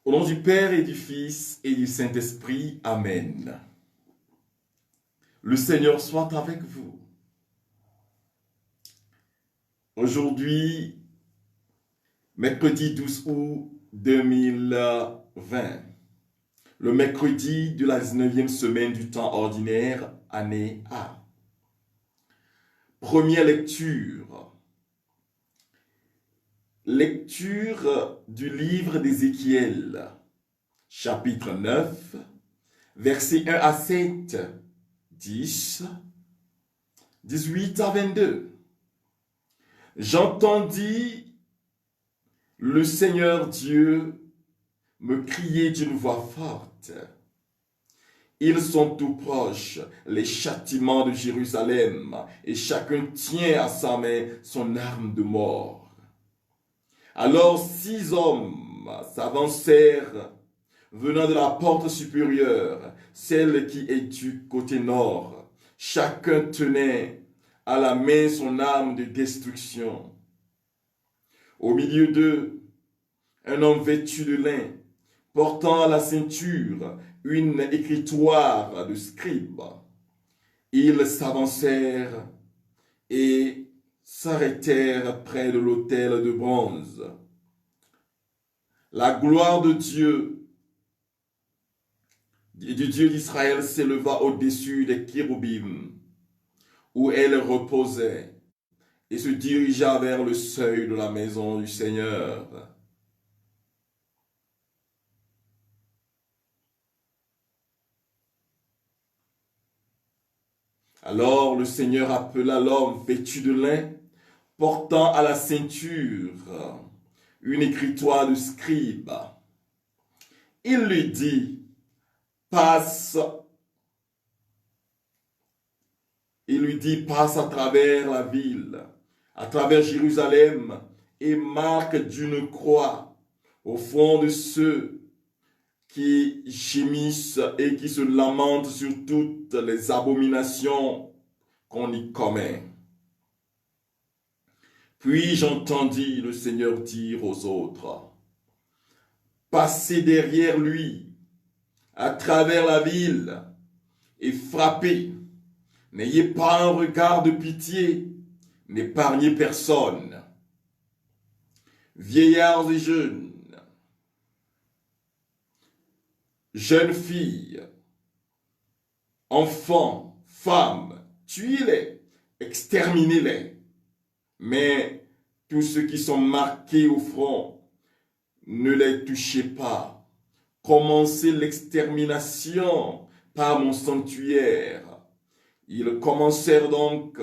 Au nom du Père et du Fils et du Saint-Esprit, Amen. Le Seigneur soit avec vous. Aujourd'hui, mercredi 12 août 2020, le mercredi de la 19e semaine du temps ordinaire, année A. Première lecture. Lecture du livre d'Ézéchiel, chapitre 9, versets 1 à 7, 10, 18 à 22. J'entendis le Seigneur Dieu me crier d'une voix forte. Ils sont tout proches, les châtiments de Jérusalem, et chacun tient à sa main son arme de mort. Alors 6 hommes s'avancèrent, venant de la porte supérieure, celle qui est du côté nord. Chacun tenait à la main son arme de destruction. Au milieu d'eux, un homme vêtu de lin, portant à la ceinture une écritoire de scribe. Ils s'avancèrent et s'arrêtèrent près de l'autel de bronze. La gloire de Dieu et du Dieu d'Israël s'éleva au-dessus des chérubins, où elle reposait, et se dirigea vers le seuil de la maison du Seigneur. Alors le Seigneur appela l'homme vêtu de lin, portant à la ceinture une écritoire de scribe. Il lui dit, passe à travers la ville, à travers Jérusalem, et marque d'une croix au front de ceux qui gémissent et qui se lamentent sur toutes les abominations qu'on y commet. Puis j'entendis le Seigneur dire aux autres, passez derrière lui, à travers la ville, et frappez. N'ayez pas un regard de pitié, n'épargnez personne. Vieillards et jeunes filles, enfants, femmes, tuez-les, exterminez-les. Mais tous ceux qui sont marqués au front, ne les touchez pas. Commencez l'extermination par mon sanctuaire. Ils commencèrent donc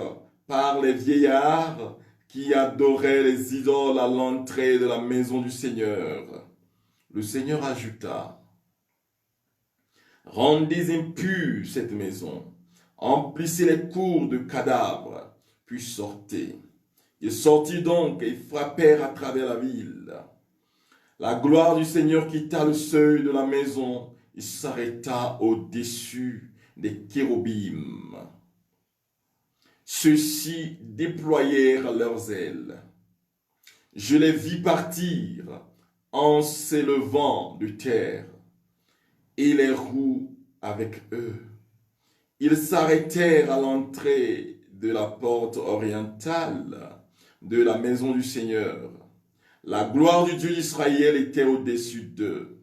par les vieillards qui adoraient les idoles à l'entrée de la maison du Seigneur. Le Seigneur ajouta, rendez impure cette maison, emplissez les cours de cadavres, puis sortez. Ils sortirent donc et frappèrent à travers la ville. La gloire du Seigneur quitta le seuil de la maison et s'arrêta au-dessus des chérubins. Ceux-ci déployèrent leurs ailes. Je les vis partir en s'élevant de terre, et les roues avec eux. Ils s'arrêtèrent à l'entrée de la porte orientale de la maison du Seigneur. La gloire du Dieu d'Israël était au-dessus d'eux.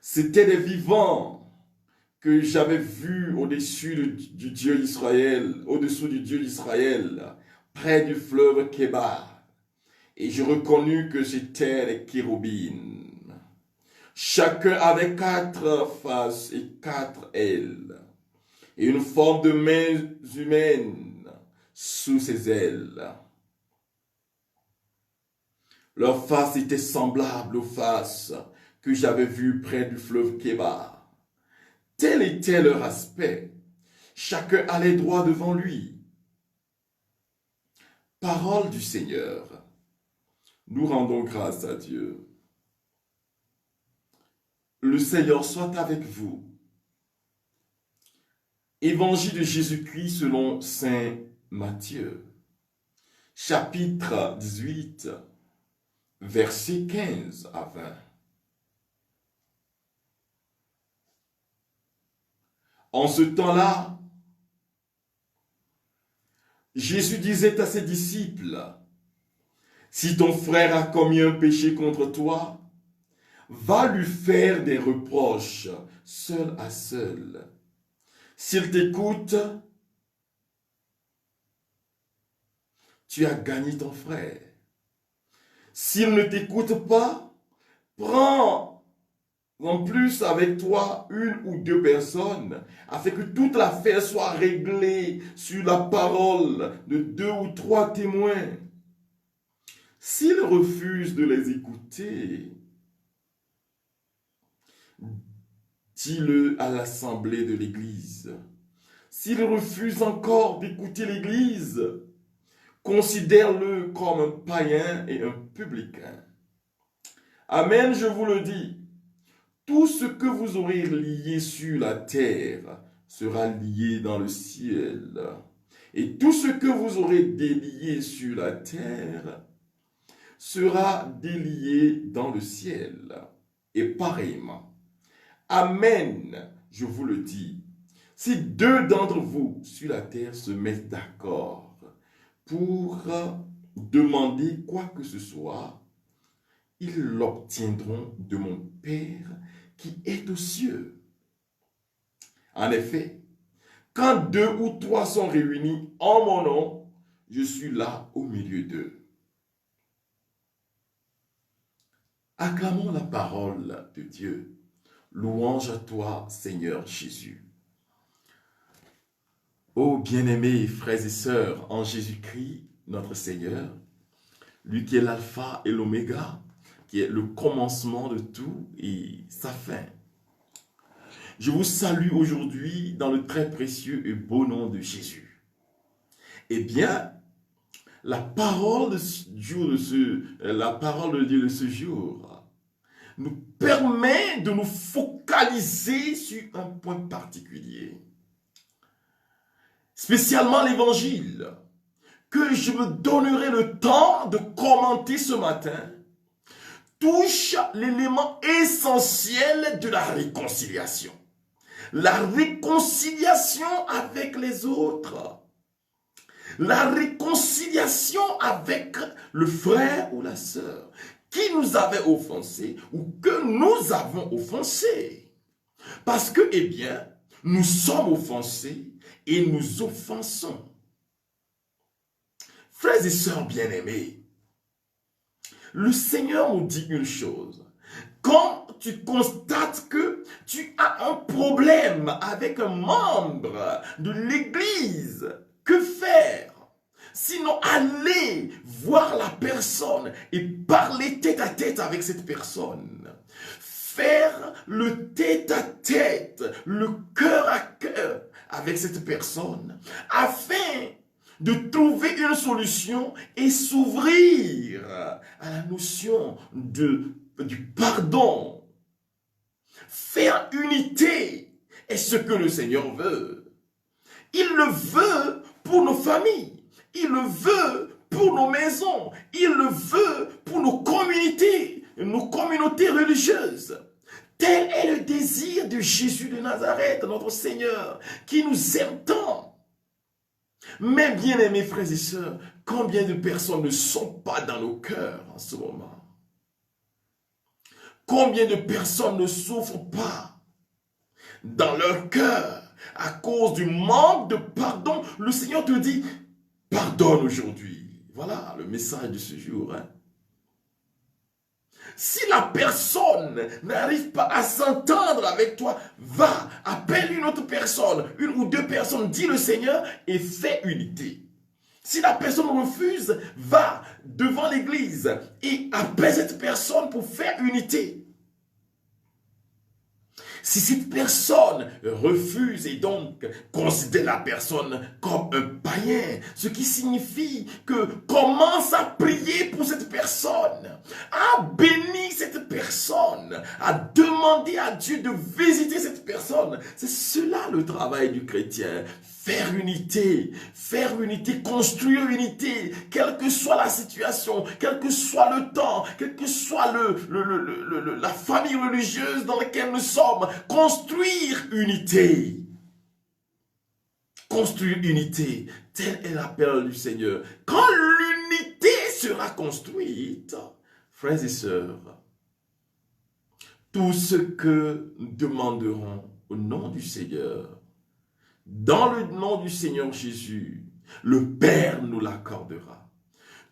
C'étaient des vivants que j'avais vus au-dessus du Dieu d'Israël, au-dessous du Dieu d'Israël, près du fleuve Kébar. Et je reconnus que c'étaient les chérubins. Chacun avait 4 faces et 4 ailes, et une forme de main humaine sous ses ailes. Leurs faces étaient semblables aux faces que j'avais vues près du fleuve Kébar. Tel était leur aspect. Chacun allait droit devant lui. Parole du Seigneur. Nous rendons grâce à Dieu. Le Seigneur soit avec vous. Évangile de Jésus-Christ selon saint Matthieu. Chapitre 18, versets 15 à 20. En ce temps-là, Jésus disait à ses disciples, si ton frère a commis un péché contre toi, va lui faire des reproches, seul à seul. S'il t'écoute, tu as gagné ton frère. S'il ne t'écoute pas, prends en plus avec toi une ou deux personnes, afin que toute l'affaire soit réglée sur la parole de deux ou trois témoins. S'il refuse de les écouter, dis-le à l'assemblée de l'Église. S'il refuse encore d'écouter l'Église, considère-le comme un païen et un publicain. Amen, je vous le dis. Tout ce que vous aurez lié sur la terre sera lié dans le ciel. Et tout ce que vous aurez délié sur la terre sera délié dans le ciel. Et pareillement. Amen, je vous le dis. Si deux d'entre vous sur la terre se mettent d'accord pour demander quoi que ce soit, ils l'obtiendront de mon Père qui est aux cieux. En effet, quand deux ou trois sont réunis en mon nom, je suis là au milieu d'eux. Acclamons la parole de Dieu. Louange à toi, Seigneur Jésus. Ô bien-aimés frères et sœurs en Jésus-Christ, notre Seigneur, lui qui est l'alpha et l'oméga, qui est le commencement de tout et sa fin. Je vous salue aujourd'hui dans le très précieux et beau nom de Jésus. Eh bien, la parole de Dieu de ce jour nous permet de nous focaliser sur un point particulier. Spécialement l'évangile, que je me donnerai le temps de commenter ce matin, touche l'élément essentiel de la réconciliation. La réconciliation avec les autres. La réconciliation avec le frère ou la sœur qui nous avait offensé ou que nous avons offensé. Parce que, eh bien, nous sommes offensés et nous offensons. Frères et sœurs bien-aimés, le Seigneur nous dit une chose. Quand tu constates que tu as un problème avec un membre de l'Église, que faire? Sinon, aller voir la personne et parler tête à tête avec cette personne. Faire le tête à tête, le cœur à cœur avec cette personne, afin de trouver une solution et s'ouvrir à la notion du pardon. Faire unité est ce que le Seigneur veut. Il le veut pour nos familles. Il le veut pour nos maisons. Il le veut pour nos communautés religieuses. Tel est le désir de Jésus de Nazareth, notre Seigneur, qui nous aime tant. Mais bien aimés frères et sœurs, combien de personnes ne sont pas dans nos cœurs en ce moment? Combien de personnes ne souffrent pas dans leur cœur à cause du manque de pardon? Le Seigneur te dit, pardonne aujourd'hui. Voilà le message de ce jour. Si la personne n'arrive pas à s'entendre avec toi, va, appelle une autre personne, une ou deux personnes, dis le Seigneur et fais unité. Si la personne refuse, va devant l'église et appelle cette personne pour faire unité. Si cette personne refuse et donc considère la personne comme un païen, ce qui signifie que commence à prier pour cette personne, à bénir cette personne, à demander à Dieu de visiter cette personne. C'est cela le travail du chrétien. Faire unité, construire unité, quelle que soit la situation, quel que soit le temps, quel que soit la famille religieuse dans laquelle nous sommes, construire unité. construire l'unité. Tel est l'appel du Seigneur. Quand l'unité sera construite, frères et sœurs, tout ce que nous demanderons au nom du Seigneur, dans le nom du Seigneur Jésus, le Père nous l'accordera.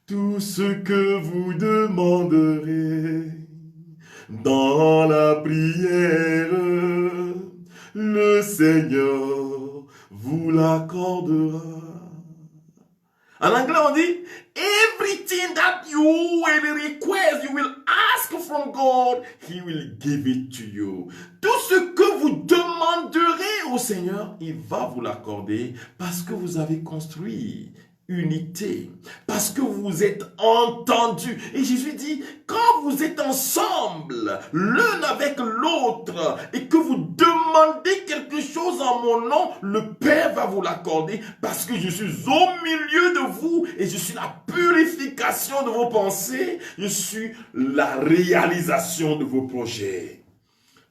Tout ce que vous demanderez dans la prière, le Seigneur vous l'accordera. En anglais, on dit, everything that you will request, you will ask from God, He will give it to you. Tout ce que vous demanderez au Seigneur, il va vous l'accorder parce que vous avez construit unité, parce que vous vous êtes entendus. Et Jésus dit, quand vous êtes ensemble, l'un avec l'autre, et que vous demandez quelque chose en mon nom, le Père va vous l'accorder, parce que je suis au milieu de vous, et je suis la purification de vos pensées, je suis la réalisation de vos projets.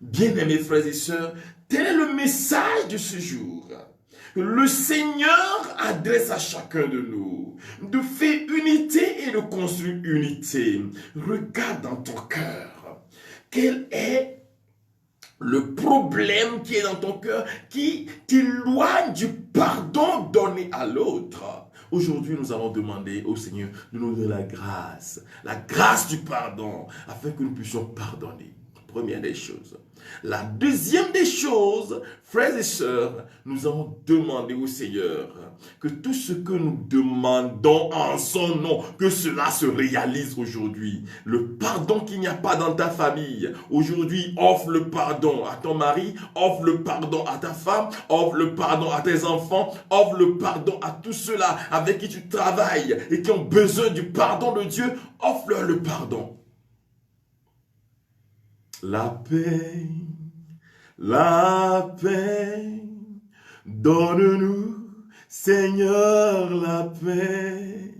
Bien-aimés frères et sœurs, tel est le message de ce jour. Le Seigneur adresse à chacun de nous de faire unité et de construire unité. Regarde dans ton cœur. Quel est le problème qui est dans ton cœur qui t'éloigne du pardon donné à l'autre? Aujourd'hui, nous allons demander au Seigneur de nous donner la grâce du pardon, afin que nous puissions pardonner. Première des choses. La deuxième des choses, frères et sœurs, nous allons demander au Seigneur que tout ce que nous demandons en son nom, que cela se réalise aujourd'hui. Le pardon qu'il n'y a pas dans ta famille, aujourd'hui, offre le pardon à ton mari, offre le pardon à ta femme, offre le pardon à tes enfants, offre le pardon à tous ceux-là avec qui tu travailles et qui ont besoin du pardon de Dieu, offre-leur le pardon. La paix, donne-nous, Seigneur, la paix,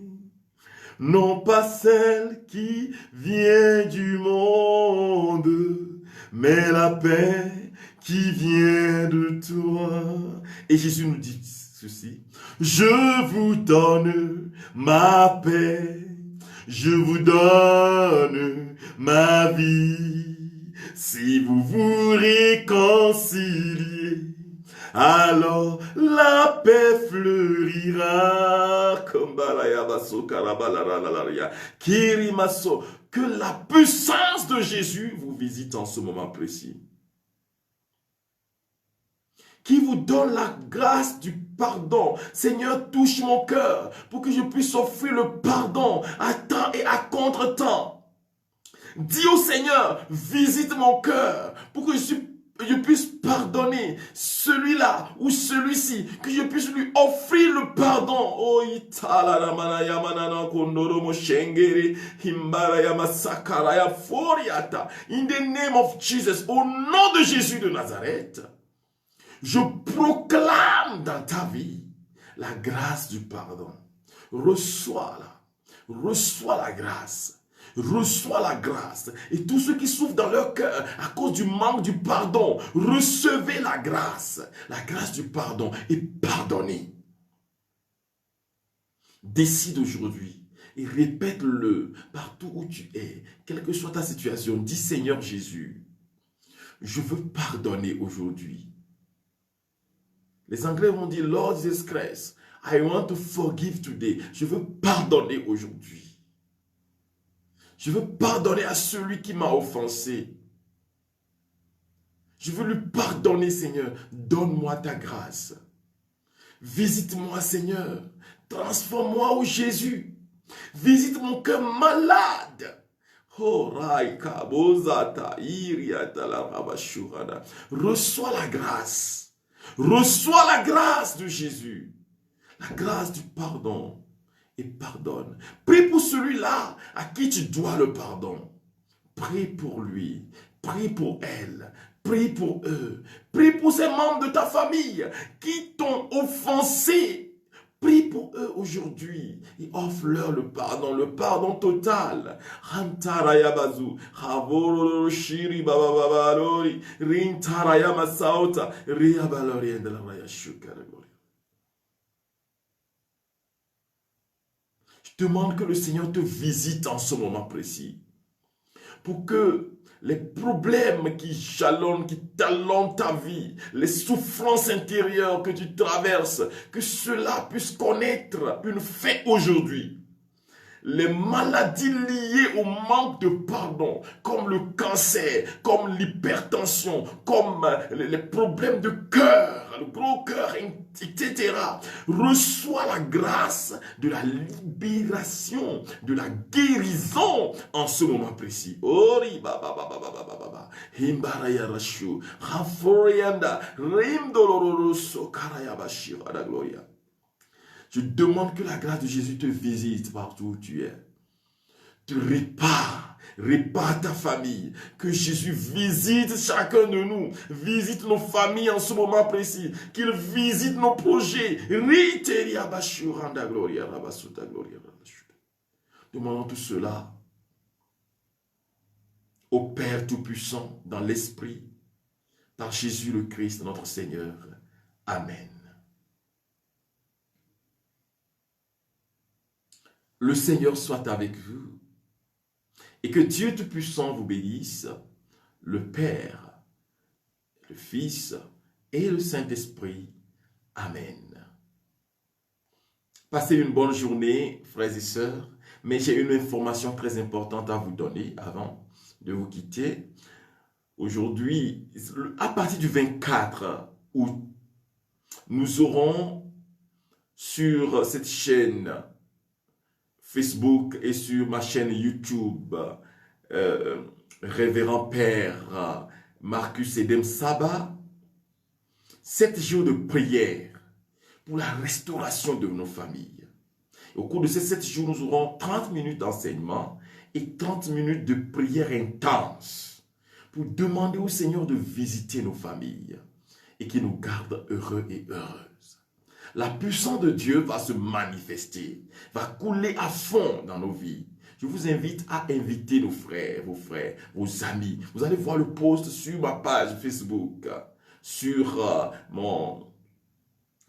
non pas celle qui vient du monde, mais la paix qui vient de toi. Et Jésus nous dit ceci, je vous donne ma paix, je vous donne ma vie. Si vous vous réconciliez, alors la paix fleurira. Que la puissance de Jésus vous visite en ce moment précis. Qui vous donne la grâce du pardon. Seigneur, touche mon cœur pour que je puisse offrir le pardon à temps et à contre-temps. Dis au Seigneur, visite mon cœur pour que je puisse pardonner celui-là ou celui-ci, que je puisse lui offrir le pardon. Oh, in the name of Jesus, au nom de Jésus de Nazareth, je proclame dans ta vie la grâce du pardon. Reçois-la. Reçois la grâce. Reçois la grâce. Et tous ceux qui souffrent dans leur cœur à cause du manque du pardon, recevez la grâce du pardon et pardonnez. Décide aujourd'hui et répète-le partout où tu es, quelle que soit ta situation. Dis Seigneur Jésus, je veux pardonner aujourd'hui. Les Anglais vont dire Lord Jesus Christ, I want to forgive today. Je veux pardonner aujourd'hui. Je veux pardonner à celui qui m'a offensé. Je veux lui pardonner, Seigneur. Donne-moi ta grâce. Visite-moi, Seigneur. Transforme-moi, ô Jésus. Visite mon cœur malade. Reçois la grâce. Reçois la grâce de Jésus. La grâce du pardon. Et pardonne. Prie pour celui-là à qui tu dois le pardon. Prie pour lui. Prie pour elle. Prie pour eux. Prie pour ces membres de ta famille qui t'ont offensé. Prie pour eux aujourd'hui et offre-leur le pardon total. Demande que le Seigneur te visite en ce moment précis. Pour que les problèmes qui jalonnent, qui talonnent ta vie, les souffrances intérieures que tu traverses, que cela puisse connaître une fin aujourd'hui. Les maladies liées au manque de pardon, comme le cancer, comme l'hypertension, comme les problèmes de cœur, le gros cœur, etc. Reçois la grâce de la libération, de la guérison en ce moment précis. Ori baba baba baba baba himbaraya rashu raforianda rim doloroso karayabashira da gloria. Je demande que la grâce de Jésus te visite partout où tu es. Te répare ta famille. Que Jésus visite chacun de nous. Visite nos familles en ce moment précis. Qu'il visite nos projets. Demandons tout cela au Père Tout-Puissant dans l'Esprit, par Jésus le Christ, notre Seigneur. Amen. Le Seigneur soit avec vous et que Dieu Tout-Puissant vous bénisse, le Père, le Fils et le Saint-Esprit. Amen. Passez une bonne journée, frères et sœurs, mais j'ai une information très importante à vous donner avant de vous quitter. Aujourd'hui, à partir du 24 août, nous aurons sur cette chaîne Facebook et sur ma chaîne YouTube, Révérend Père Marcus Edem Saba, 7 jours de prière pour la restauration de nos familles. Au cours de ces 7 jours, nous aurons 30 minutes d'enseignement et 30 minutes de prière intense pour demander au Seigneur de visiter nos familles et qu'il nous garde heureux et heureuses. La puissance de Dieu va se manifester, va couler à fond dans nos vies. Je vous invite à inviter nos frères, vos amis. Vous allez voir le post sur ma page Facebook, sur mon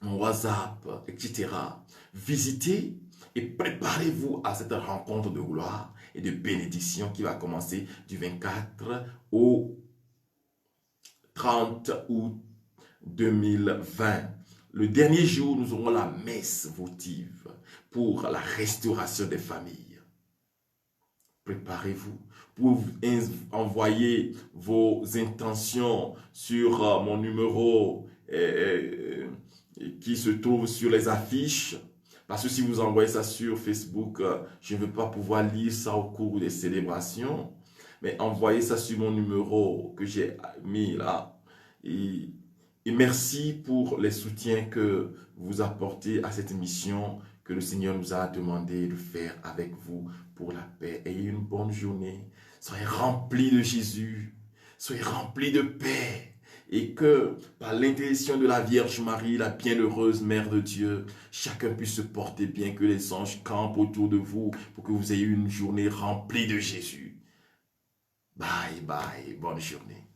WhatsApp, etc. Visitez et préparez-vous à cette rencontre de gloire et de bénédiction qui va commencer du 24 au 30 août 2020. Le dernier jour, nous aurons la messe votive pour la restauration des familles. Préparez-vous pour envoyer vos intentions sur mon numéro qui se trouve sur les affiches. Parce que si vous envoyez ça sur Facebook, je ne vais pas pouvoir lire ça au cours des célébrations. Mais envoyez ça sur mon numéro que j'ai mis là. Et merci pour les soutiens que vous apportez à cette mission que le Seigneur nous a demandé de faire avec vous pour la paix. Ayez une bonne journée. Soyez remplis de Jésus. Soyez remplis de paix. Et que par l'intercession de la Vierge Marie, la bienheureuse Mère de Dieu, chacun puisse se porter bien, que les anges campent autour de vous pour que vous ayez une journée remplie de Jésus. Bye bye. Bonne journée.